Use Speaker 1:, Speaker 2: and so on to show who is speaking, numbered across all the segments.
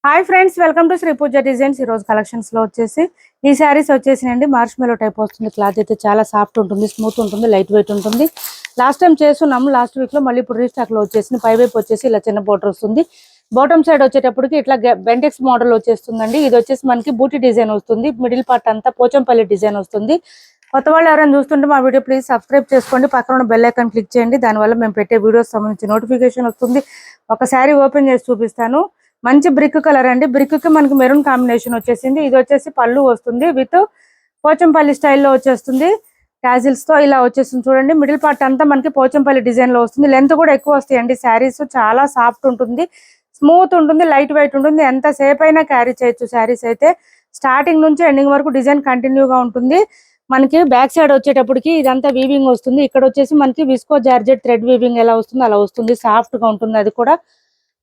Speaker 1: Hi friends, welcome to Sri Pooja designs. ఈ రోజు collections లో వచ్చేసి ఈ శారీస్ వచ్చేసినండి మార్ష్మెలో టైప్ వస్తుంది. క్లాత్ అయితే చాలా సాఫ్ట్ ఉంటుంది, స్మూత్ ఉంటుంది, లైట్ వెయిట్ ఉంటుంది. లాస్ట్ టైం చేస్తున్నాము లాస్ట్ వీక్ లో, మళ్ళీ ఇప్పుడు రీస్టాక్ లో వచ్చేసింది. పై వైపు వచ్చేసి ఇలా చిన్న బోర్డర్ వస్తుంది. బాటమ్ సైడ్ వచ్చేటప్పటికి ఇట్లా బెంటెక్స్ మోడల్ వచ్చేస్తుందండి. ఇది వచ్చేసి మనకి బూటీ డిజైన్ వస్తుంది. మిడిల్ పార్ట్ అంతా పోచంపల్లి డిజైన్ వస్తుంది. కొత్త వాళ్ళు ఎవరైనా చూస్తుంటే మా వీడియో ప్లీజ్ సబ్స్క్రైబ్ చేసుకోండి. పక్కన ఉన్న బెల్ ఐకాన్ క్లిక్ చేయండి. దానివల్ల మేము పెట్టే వీడియోస్ సంబంధించి నోటిఫికేషన్ వస్తుంది. ఒక శారీ ఓపెన్ చేసి చూపిస్తాను. మంచి బ్రిక్ కలర్ అండి. బ్రిక్ కి మనకి మెరూన్ కాంబినేషన్ వచ్చేసింది. ఇది వచ్చేసి పళ్ళు వస్తుంది, విత్ పోచంపల్లి స్టైల్లో వచ్చేస్తుంది. టాజిల్స్ తో ఇలా వచ్చేస్తుంది చూడండి. మిడిల్ పార్ట్ అంతా మనకి పోచంపల్లి డిజైన్ లో వస్తుంది. లెంత్ కూడా ఎక్కువ వస్తాయండి. శారీస్ చాలా సాఫ్ట్ ఉంటుంది, స్మూత్ ఉంటుంది, లైట్ వెయిట్ ఉంటుంది. ఎంత సేపు అయినా క్యారీ చేయొచ్చు. శారీస్ అయితే స్టార్టింగ్ నుంచి ఎండింగ్ వరకు డిజైన్ కంటిన్యూగా ఉంటుంది. మనకి బ్యాక్ సైడ్ వచ్చేటప్పటికి ఇదంతా వీవింగ్ వస్తుంది. ఇక్కడ వచ్చేసి మనకి విస్కో జార్జెట్ థ్రెడ్ వీవింగ్ ఎలా వస్తుంది అలా వస్తుంది. సాఫ్ట్ గా ఉంటుంది. అది కూడా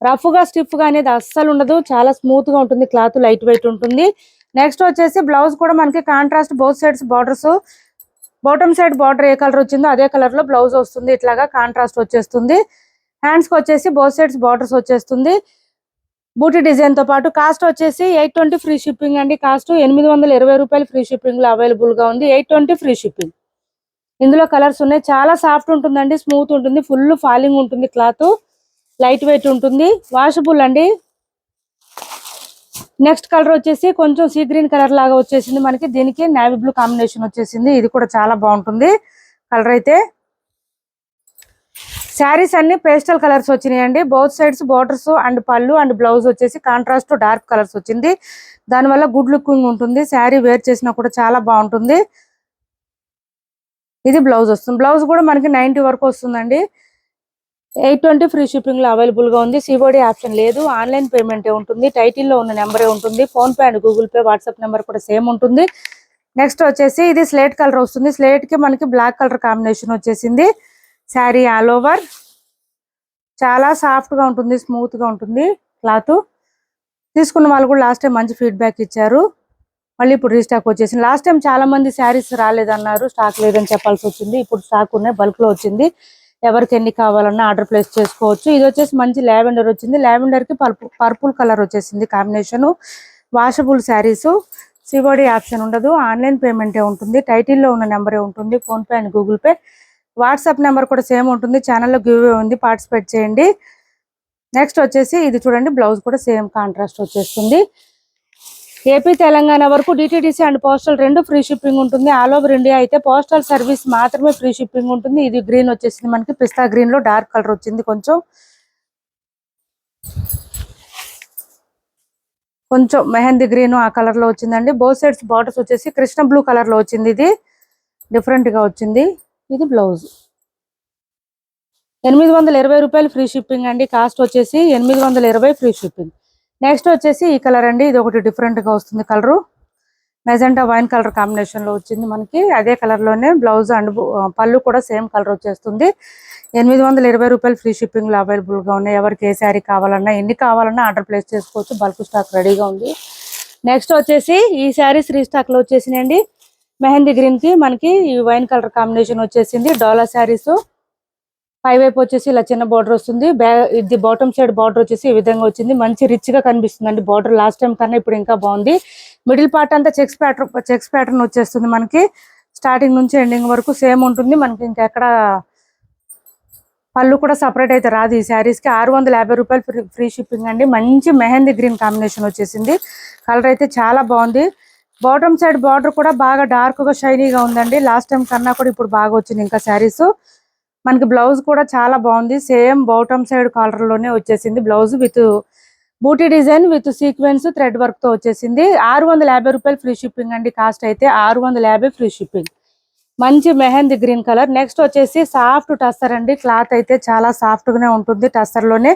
Speaker 1: రఫ్ గా స్టిఫ్ గా అనేది అస్సలు ఉండదు. చాలా స్మూత్ గా ఉంటుంది. క్లాత్ లైట్ వెయిట్ ఉంటుంది. నెక్స్ట్ వచ్చేసి బ్లౌజ్ కూడా మనకి contrast both sides borders. Bottom side border ఏ కలర్ వచ్చిందో అదే కలర్ లో బ్లౌజ్ వస్తుంది. ఇట్లాగా కాంట్రాస్ట్ వచ్చేస్తుంది. హ్యాండ్స్ కి వచ్చేసి బోత్ సైడ్స్ బార్డర్స్ వచ్చేస్తుంది. బూటీ డిజైన్ తో పాటు కాస్ట్ వచ్చేసి 820 ఫ్రీ షిప్పింగ్ అండి. కాస్ట్ 820 రూపాయలు ఫ్రీ షిప్పింగ్ లో అవైలబుల్ గా ఉంది. 820 ఫ్రీ షిప్పింగ్. ఇందులో కలర్స్ ఉన్నాయి. చాలా సాఫ్ట్ ఉంటుందండి, స్మూత్ ఉంటుంది, ఫుల్ ఫాలింగ్ ఉంటుంది. క్లాత్ లైట్ వెయిట్ ఉంటుంది, వాషబుల్ అండి. నెక్స్ట్ కలర్ వచ్చేసి కొంచెం సీ గ్రీన్ కలర్ లాగా వచ్చేసింది మనకి. దీనికి నేవీ బ్లూ కాంబినేషన్ వచ్చేసింది. ఇది కూడా చాలా బాగుంటుంది కలర్ అయితే. శారీస్ అన్ని పేస్టల్ కలర్స్ వచ్చినాయండి. బోత్ సైడ్స్ బార్డర్స్ అండ్ పళ్ళు అండ్ బ్లౌజ్ వచ్చేసి కాంట్రాస్ట్ డార్క్ కలర్స్ వచ్చింది. దానివల్ల గుడ్ లుకింగ్ ఉంటుంది. శారీ వేర్ చేసినా కూడా చాలా బాగుంటుంది. ఇది బ్లౌజ్ వస్తుంది. బ్లౌజ్ కూడా మనకి 90 వరకు వస్తుందండి. 820 ఫ్రీ షిప్పింగ్ లో అవైలబుల్ గా ఉంది. సిఓడి ఆప్షన్ లేదు, ఆన్లైన్ పేమెంట్ ఉంటుంది. టైటిల్లో ఉన్న నెంబరే ఉంటుంది. Phone pay and Google pay WhatsApp number కూడా సేమ్ ఉంటుంది. నెక్స్ట్ వచ్చేసి ఇది స్లేట్ కలర్ వస్తుంది. స్లేట్ కి మనకి బ్లాక్ కలర్ కాంబినేషన్ వచ్చేసింది. శారీ ఆల్ ఓవర్ చాలా సాఫ్ట్ గా ఉంటుంది, స్మూత్ గా ఉంటుంది. క్లాత్ తీసుకున్న వాళ్ళు కూడా లాస్ట్ టైం మంచి ఫీడ్బ్యాక్ ఇచ్చారు. మళ్ళీ ఇప్పుడు రీస్టాక్ వచ్చేసింది. లాస్ట్ టైం చాలా మంది శారీస్ రాలేదన్నారు, స్టాక్ లేదని చెప్పాల్సి వచ్చింది. ఇప్పుడు స్టాక్ ఉన్నాయి, బల్క్ లో వచ్చింది. ఎవరికి ఎన్ని కావాలన్నా ఆర్డర్ ప్లేస్ చేసుకోవచ్చు. ఇది వచ్చేసి మంచి లావెండర్ వచ్చింది. లావెండర్ కి పర్పుల్ కలర్ వచ్చేసింది combination. Washable saris. COD option ఉండదు, ఆన్లైన్ పేమెంటే ఉంటుంది. టైటిల్లో ఉన్న నెంబరే ఉంటుంది. Phone pay and Google pay WhatsApp number కూడా సేమ్ ఉంటుంది. ఛానల్లో గివ్ అవే ఉంది, పార్టిసిపేట్ చేయండి. నెక్స్ట్ వచ్చేసి ఇది చూడండి, బ్లౌజ్ కూడా సేమ్ కాంట్రాస్ట్ వచ్చేస్తుంది. ఏపీ తెలంగాణ వరకు డిటిడిసి అండ్ పోస్టల్ రెండు ఫ్రీ షిప్పింగ్ ఉంటుంది. ఆల్ ఓవర్ ఇండియా అయితే పోస్టల్ సర్వీస్ మాత్రమే ఫ్రీ షిప్పింగ్ ఉంటుంది. ఇది గ్రీన్ వచ్చేసింది మనకి, పిస్తా గ్రీన్ లో డార్క్ కలర్ వచ్చింది. కొంచెం మెహందీ గ్రీన్ ఆ కలర్ లో వచ్చిందండి. బోత్ సైడ్స్ బార్డర్స్ వచ్చేసి కృష్ణ బ్లూ కలర్ లో వచ్చింది. ఇది డిఫరెంట్ గా వచ్చింది. ఇది బ్లౌజ్. 820 రూపాయలు ఫ్రీ షిప్పింగ్ అండి. కాస్ట్ వచ్చేసి 820 ఫ్రీ షిప్పింగ్. నెక్స్ట్ వచ్చేసి ఈ కలర్ అండి. ఇది ఒకటి డిఫరెంట్ గా వస్తుంది colour. Magenta wine colour combination లో వచ్చింది మనకి. అదే కలర్ లోనే బ్లౌజ్ అండ్ పళ్ళు కూడా సేమ్ కలర్ వచ్చేస్తుంది. 820 రూపాయలు ఫ్రీ షిప్పింగ్ లో అవైలబుల్ గా ఉన్నాయి. ఎవరికి ఏ శారీ కావాలన్నా ఎన్ని కావాలన్నా ఆర్డర్ ప్లేస్ చేసుకోవచ్చు. బల్క్ స్టాక్ రెడీగా ఉంది. నెక్స్ట్ వచ్చేసి ఈ శారీస్ రీస్టాక్ లో వచ్చేసినాయండి. మెహందీ గ్రీన్ కి మనకి ఈ వైన్ కలర్ కాంబినేషన్ వచ్చేసింది. డోలా శారీస్. పై వైపు వచ్చేసి ఇలా చిన్న బార్డర్ వస్తుంది. ఇది బాటమ్ సైడ్ బార్డర్ వచ్చేసి ఈ విధంగా వచ్చింది. మంచి రిచ్ గా కనిపిస్తుంది అండి బార్డర్. లాస్ట్ టైం కన్నా ఇప్పుడు ఇంకా బాగుంది. మిడిల్ పార్ట్ అంతా చెక్స్ ప్యాటర్న్ వచ్చేస్తుంది మనకి. స్టార్టింగ్ నుంచి ఎండింగ్ వరకు సేమ్ ఉంటుంది మనకి. ఇంకెక్కడ పళ్ళు కూడా సపరేట్ అయితే రాదు. ఈ శారీస్ కి 650 రూపాయలు ఫ్రీ షిప్పింగ్ అండి. మంచి మెహందీ గ్రీన్ కాంబినేషన్ వచ్చేసింది. కలర్ అయితే చాలా బాగుంది. బాటమ్ సైడ్ బార్డర్ కూడా బాగా డార్క్ గా షైనీగా ఉందండి. లాస్ట్ టైం కన్నా కూడా ఇప్పుడు బాగా వచ్చింది ఇంకా శారీస్. మనకి బ్లౌజ్ కూడా చాలా బాగుంది. సేమ్ బాటమ్ సైడ్ కలర్ లోనే వచ్చేసింది. Blouse with booti design with sequence thread work తో వచ్చేసింది. 650 రూపాయలు ఫ్రీ షిప్పింగ్ అండి. కాస్ట్ అయితే 650 ఫ్రీ షిప్పింగ్. మంచి మెహందీ గ్రీన్ కలర్. నెక్స్ట్ వచ్చేసి సాఫ్ట్ టస్సర్ అండి. క్లాత్ అయితే చాలా సాఫ్ట్ గానే ఉంటుంది. టస్సర్ లోనే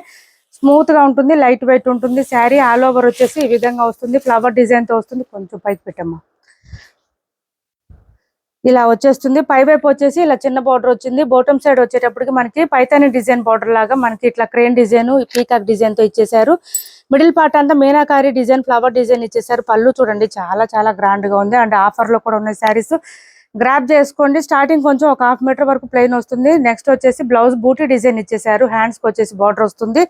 Speaker 1: స్మూత్ గా ఉంటుంది, లైట్ వెయిట్ ఉంటుంది. శారీ ఆల్ ఓవర్ వచ్చేసి ఈ విధంగా వస్తుంది. ఫ్లవర్ డిజైన్ తో వస్తుంది. కొంచెం పైకి పెట్టమ్మా. ఇలా వచ్చేస్తుంది. పై వైపు వచ్చేసి ఇలా చిన్న బార్డర్ వచ్చింది. బాటమ్ సైడ్ వచ్చేటప్పటికి మనకి పైతాని డిజైన్ బార్డర్ లాగా మనకి ఇట్లా క్రేన్ డిజైన్, పీకాక్ డిజైన్ తో ఇచ్చేసారు. మిడిల్ పార్ట్ అంతా మీనాకారి డిజైన్, ఫ్లవర్ డిజైన్ ఇచ్చేసారు. పళ్ళు చూడండి చాలా చాలా గ్రాండ్ గా ఉంది. అండ్ ఆఫర్ లో కూడా ఉన్నాయి శారీస్. గ్రాప్ చేసుకోండి. స్టార్టింగ్ కొంచెం ఒక 1/2 మీటర్ వరకు ప్లెయిన్ వస్తుంది. నెక్స్ట్ వచ్చేసి బ్లౌజ్ బూటీ డిజైన్ ఇచ్చేసారు. హ్యాండ్స్ కి వచ్చేసి బార్డర్ వస్తుంది.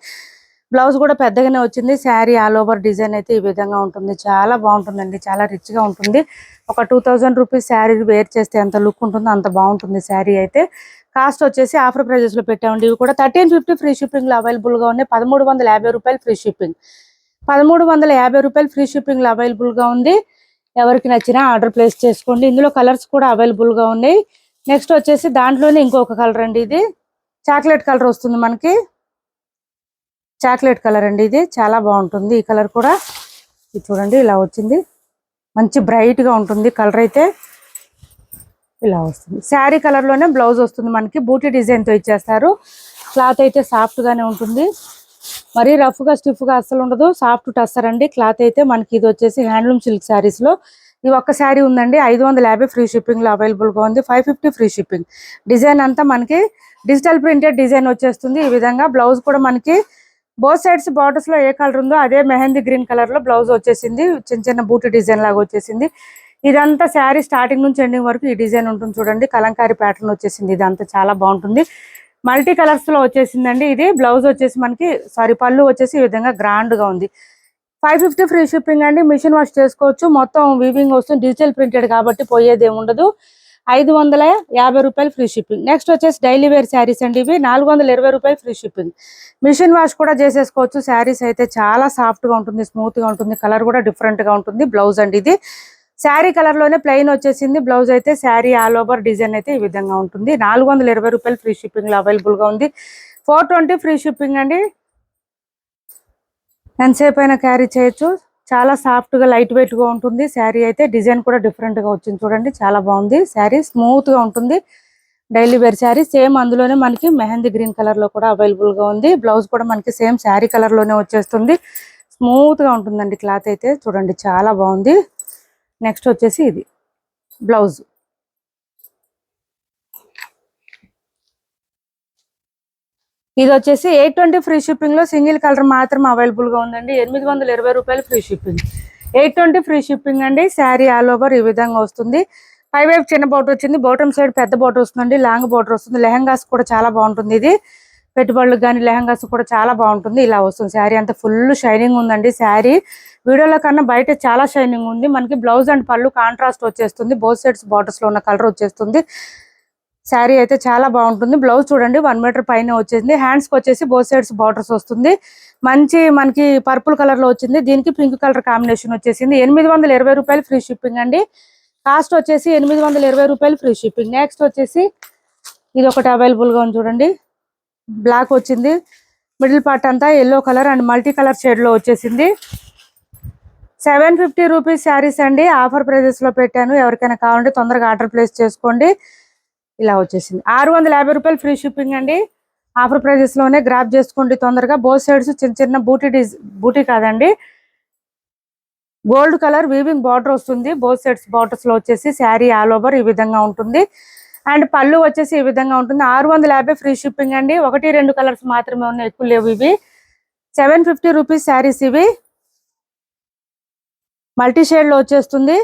Speaker 1: బ్లౌజ్ కూడా పెద్దగానే వచ్చింది. శారీ ఆల్ ఓవర్ డిజైన్ అయితే ఈ విధంగా ఉంటుంది. చాలా బాగుంటుందండి, చాలా రిచ్ గా ఉంటుంది. ఒక 2000 రూపీస్ శారీ వేర్ చేస్తే ఎంత లుక్ ఉంటుందో అంత బాగుంటుంది శారీ అయితే. కాస్ట్ వచ్చేసి ఆఫర్ ప్రైజెస్ లో పెట్టామండి. ఇవి కూడా 1350 ఫ్రీ షిప్పింగ్ లో అవైలబుల్ గా ఉన్నాయి. 1350 రూపాయలు ఫ్రీ షిప్పింగ్. 1350 రూపాయలు ఫ్రీ షిప్పింగ్ లో అవైలబుల్ గా ఉంది. ఎవరికి నచ్చినా ఆర్డర్ ప్లేస్ చేసుకోండి. ఇందులో కలర్స్ కూడా అవైలబుల్ గా ఉన్నాయి. నెక్స్ట్ వచ్చేసి దాంట్లోనే ఇంకొక కలర్ అండి. ఇది చాక్లెట్ కలర్ వస్తుంది మనకి. చాక్లెట్ కలర్ అండి, ఇది చాలా బాగుంటుంది. ఈ కలర్ కూడా ఇది చూడండి ఇలా వచ్చింది. మంచి బ్రైట్ గా ఉంటుంది కలర్ అయితే. ఇలా వస్తుంది. శారీ కలర్ లోనే బ్లౌజ్ వస్తుంది మనకి. బూటీ డిజైన్ తో ఇచ్చేస్తారు. క్లాత్ అయితే సాఫ్ట్ గానే ఉంటుంది. మరీ రఫ్ గా స్టిఫ్ గా అస్సలు ఉండదు. సాఫ్ట్ టస్సర్ అండి క్లాత్ అయితే మనకి. ఇది వచ్చేసి హ్యాండ్లూమ్ సిల్క్ శారీస్ లో ఈ ఒక్క శారీ ఉందండి. 550 ఫ్రీ షిప్పింగ్ లో అవైలబుల్ గా ఉంది. 550 ఫ్రీ షిప్పింగ్. డిజైన్ అంతా మనకి డిజిటల్ ప్రింటెడ్ డిజైన్ వచ్చేస్తుంది ఈ విధంగా. బ్లౌజ్ కూడా మనకి బోత్ సైడ్స్ బార్డర్స్ లో ఏ కలర్ ఉందో అదే మెహందీ గ్రీన్ కలర్ లో బ్లౌజ్ వచ్చేసింది. చిన్న చిన్న బూటీ డిజైన్ లాగా వచ్చేసింది. ఇదంతా శారీ స్టార్టింగ్ నుంచి ఎండింగ్ వరకు ఈ డిజైన్ ఉంటుంది చూడండి. కలంకారీ ప్యాటర్న్ వచ్చేసింది. ఇదంతా చాలా బాగుంటుంది. మల్టీ కలర్స్ లో వచ్చేసిందండి. ఇది బ్లౌజ్ వచ్చేసి మనకి పళ్ళు వచ్చేసి ఈ విధంగా గ్రాండ్ గా ఉంది. 550 ఫ్రీ షిప్పింగ్ అండి. మిషన్ వాష్ చేసుకోవచ్చు. మొత్తం వీవింగ్ వస్తుంది. డిజిటల్ ప్రింటెడ్ కాబట్టి పోయేది ఉండదు. 550 రూపాయలు ఫ్రీ షిప్పింగ్. నెక్స్ట్ వచ్చేసి డైలీ వేర్ శారీస్ అండి. ఇవి 420 రూపాయలు ఫ్రీ షిప్పింగ్. మిషన్ వాష్ కూడా చేసేసుకోవచ్చు. శారీస్ అయితే చాలా సాఫ్ట్ గా ఉంటుంది, స్మూత్ గా ఉంటుంది. కలర్ కూడా డిఫరెంట్ గా ఉంటుంది. బ్లౌజ్ అండి ఇది. శారీ కలర్ లోనే ప్లెయిన్ వచ్చేసింది. బ్లౌజ్ అయితే శారీ ఆల్ ఓవర్ డిజైన్ అయితే ఈ విధంగా ఉంటుంది. 420 రూపాయలు ఫ్రీ షిప్పింగ్ లో అవైలబుల్ గా ఉంది. 420 ఫ్రీ షిప్పింగ్ అండి. ఎంతసేపు అయినా క్యారీ చేయొచ్చు. చాలా సాఫ్ట్ గా లైట్ వెయిట్ గా ఉంటుంది శారీ అయితే. డిజైన్ కూడా డిఫరెంట్ గా వచ్చింది చూడండి. చాలా బాగుంది శారీ. స్మూత్ గా ఉంటుంది. Daily wear sari. సేమ్ అందులోనే మనకి మెహందీ గ్రీన్ కలర్ లో కూడా అవైలబుల్ గా ఉంది. బ్లౌజ్ కూడా మనకి సేమ్ శారీ కలర్ లోనే వచ్చేస్తుంది. స్మూత్ గా ఉంటుందండి క్లాత్ అయితే. చూడండి చాలా బాగుంది. నెక్స్ట్ వచ్చేసి ఇది బ్లౌజ్. ఇది వచ్చేసి 820 ఫ్రీ షిప్పింగ్ లో సింగిల్ కలర్ మాత్రం అవైలబుల్ గా ఉందండి. 820 రూపాయలు ఫ్రీ షిప్పింగ్. 820 ఫ్రీ షిప్పింగ్ అండి. శారీ ఆల్ ఓవర్ ఈ విధంగా వస్తుంది. పైవైపు చిన్న బోర్డర్ వచ్చింది. బాటమ్ సైడ్ పెద్ద బోర్డర్ వస్తుందండి. లాంగ్ బోర్డర్ వస్తుంది. లెహంగాస్ కూడా చాలా బాగుంటుంది. ఇది పెట్టుబడులకు కానీ లెహంగాస్ కూడా చాలా బాగుంటుంది. ఇలా వస్తుంది. శారీ అంతా ఫుల్ షైనింగ్ ఉందండి. శారీ వీడియోలో కన్నా బయట చాలా షైనింగ్ ఉంది. మనకి బ్లౌజ్ అండ్ పళ్ళు కాంట్రాస్ట్ వచ్చేస్తుంది. బోత్ సైడ్స్ బార్డర్స్ లో ఉన్న కలర్ వచ్చేస్తుంది. శారీ అయితే చాలా బాగుంటుంది. బ్లౌజ్ చూడండి 1 మీటర్ పైన వచ్చేసింది. హ్యాండ్స్ కి వచ్చేసి బోత్ సైడ్స్ బార్డర్స్ వస్తుంది. మంచి మనకి పర్పుల్ కలర్ లో వచ్చింది. దీనికి పింక్ కలర్ కాంబినేషన్ వచ్చేసింది. 820 రూపాయలు ఫ్రీ షిప్పింగ్ అండి. కాస్ట్ వచ్చేసి 820 రూపాయలు ఫ్రీ షిప్పింగ్. నెక్స్ట్ వచ్చేసి ఇది ఒకటి అవైలబుల్ గా ఉంది చూడండి. బ్లాక్ వచ్చింది. మిడిల్ పార్ట్ అంతా yellow colour and multi colour shade లో వచ్చేసింది. 750 రూపీస్ శారీస్ అండి. ఆఫర్ ప్రైజెస్ లో పెట్టాను. ఎవరికైనా కావాలంటే తొందరగా ఆర్డర్ ప్లేస్ చేసుకోండి. ఇలా వచ్చేసింది. 650 రూపాయలు ఫ్రీ షిప్పింగ్ అండి. ఆఫర్ ప్రైజెస్ లోనే గ్రాప్ చేసుకోండి తొందరగా. బోత్ సైడ్స్ చిన్న చిన్న బూటీ కాదండి, గోల్డ్ కలర్ వీవింగ్ బార్డర్ వస్తుంది. బోత్ సైడ్స్ బార్డర్స్ లో వచ్చేసి శారీ ఆల్ ఓవర్ ఈ విధంగా ఉంటుంది. అండ్ పళ్ళు వచ్చేసి ఈ విధంగా ఉంటుంది. 650 ఫ్రీ షిప్పింగ్ అండి. 1-2 కలర్స్ మాత్రమే ఉన్నాయి, ఎక్కువ లేవు ఇవి. 750 రూపీస్ శారీస్ ఇవి. మల్టీ షేడ్ లో వచ్చేస్తుంది.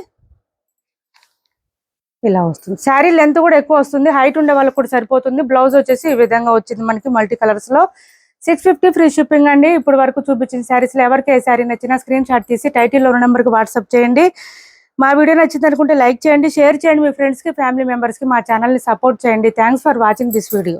Speaker 1: ఇలా వస్తుంది. శారీ లెంత్ కూడా ఎక్కువ వస్తుంది. హైట్ ఉండే వాళ్ళకి కూడా సరిపోతుంది. బ్లౌజ్ వచ్చేసి ఈ విధంగా వచ్చింది మనకి మల్టీ కలర్స్ లో. 650 ఫ్రీ షిప్పింగ్ అండి. ఇప్పుడు వరకు చూపించిన శారీస్ లో ఎవరికి ఏ శారీ నచ్చినా స్క్రీన్ షాట్ తీసి టైటిల్లో ఉన్న నెంబర్కి వాట్సాప్ చేయండి. మా వీడియో నచ్చింది అనుకుంటే లైక్ చేయండి, షేర్ చేయండి మీ ఫ్రెండ్స్ కి, ఫ్యామిలీ మెంబర్స్ కి. మా ఛానల్ ని సపోర్ట్ చేయండి. Thanks for watching this video.